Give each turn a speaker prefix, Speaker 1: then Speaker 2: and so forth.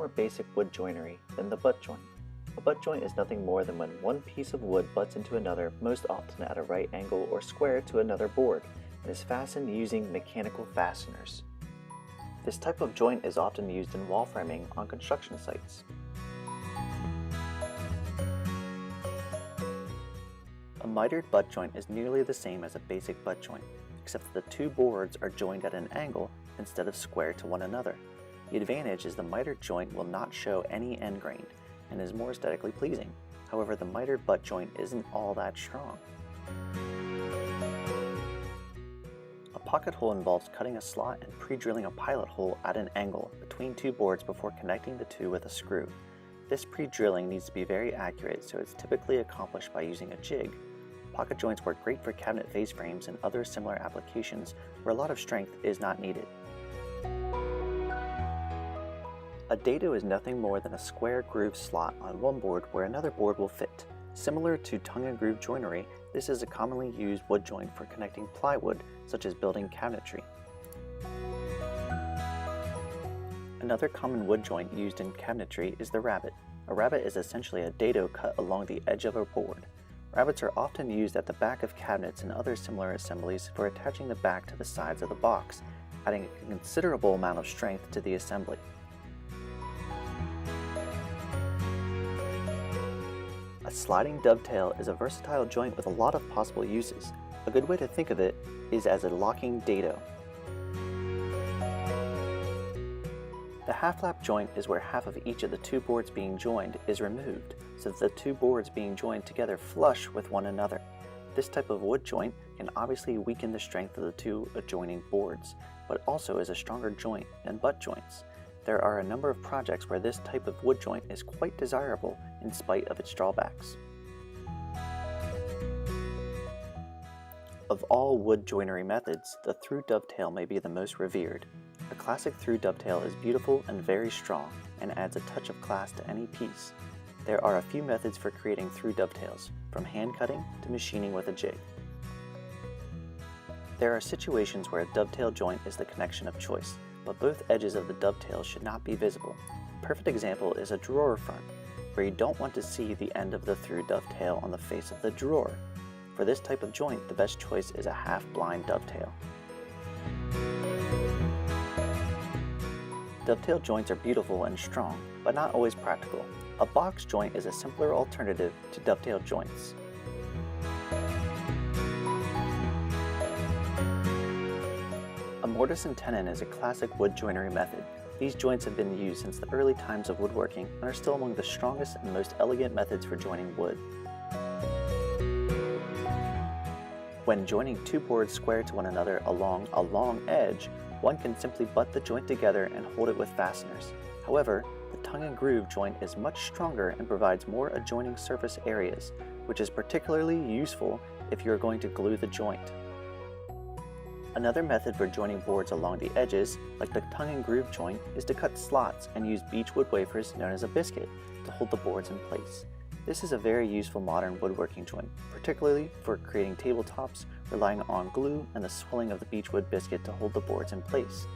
Speaker 1: more basic wood joinery than the butt joint. A butt joint is nothing more than when one piece of wood butts into another, most often at a right angle or square to another board, and is fastened using mechanical fasteners. This type of joint is often used in wall framing on construction sites. A mitered butt joint is nearly the same as a basic butt joint, except that the two boards are joined at an angle instead of square to one another. The advantage is the mitered joint will not show any end grain and is more aesthetically pleasing. However, the mitered butt joint isn't all that strong. A pocket hole involves cutting a slot and pre-drilling a pilot hole at an angle between two boards before connecting the two with a screw. This pre-drilling needs to be very accurate, so it's typically accomplished by using a jig. Pocket joints work great for cabinet face frames and other similar applications where a lot of strength is not needed. A dado is nothing more than a square groove slot on one board where another board will fit. Similar to tongue and groove joinery, this is a commonly used wood joint for connecting plywood, such as building cabinetry. Another common wood joint used in cabinetry is the rabbet. A rabbet is essentially a dado cut along the edge of a board. Rabbets are often used at the back of cabinets and other similar assemblies for attaching the back to the sides of the box, adding a considerable amount of strength to the assembly. A sliding dovetail is a versatile joint with a lot of possible uses. A good way to think of it is as a locking dado. The half-lap joint is where half of each of the two boards being joined is removed, so that the two boards being joined together flush with one another. This type of wood joint can obviously weaken the strength of the two adjoining boards, but also is a stronger joint than butt joints. There are a number of projects where this type of wood joint is quite desirable in spite of its drawbacks. Of all wood joinery methods, the through dovetail may be the most revered. A classic through dovetail is beautiful and very strong and adds a touch of class to any piece. There are a few methods for creating through dovetails, from hand cutting to machining with a jig. There are situations where a dovetail joint is the connection of choice, but both edges of the dovetail should not be visible. A perfect example is a drawer front, where you don't want to see the end of the through dovetail on the face of the drawer. For this type of joint, the best choice is a half-blind dovetail. Dovetail joints are beautiful and strong, but not always practical. A box joint is a simpler alternative to dovetail joints. A mortise and tenon is a classic wood joinery method. These joints have been used since the early times of woodworking and are still among the strongest and most elegant methods for joining wood. When joining two boards square to one another along a long edge, one can simply butt the joint together and hold it with fasteners. However, the tongue and groove joint is much stronger and provides more adjoining surface areas, which is particularly useful if you are going to glue the joint. Another method for joining boards along the edges, like the tongue and groove joint, is to cut slots and use beechwood wafers known as a biscuit to hold the boards in place. This is a very useful modern woodworking joint, particularly for creating tabletops, relying on glue and the swelling of the beechwood biscuit to hold the boards in place.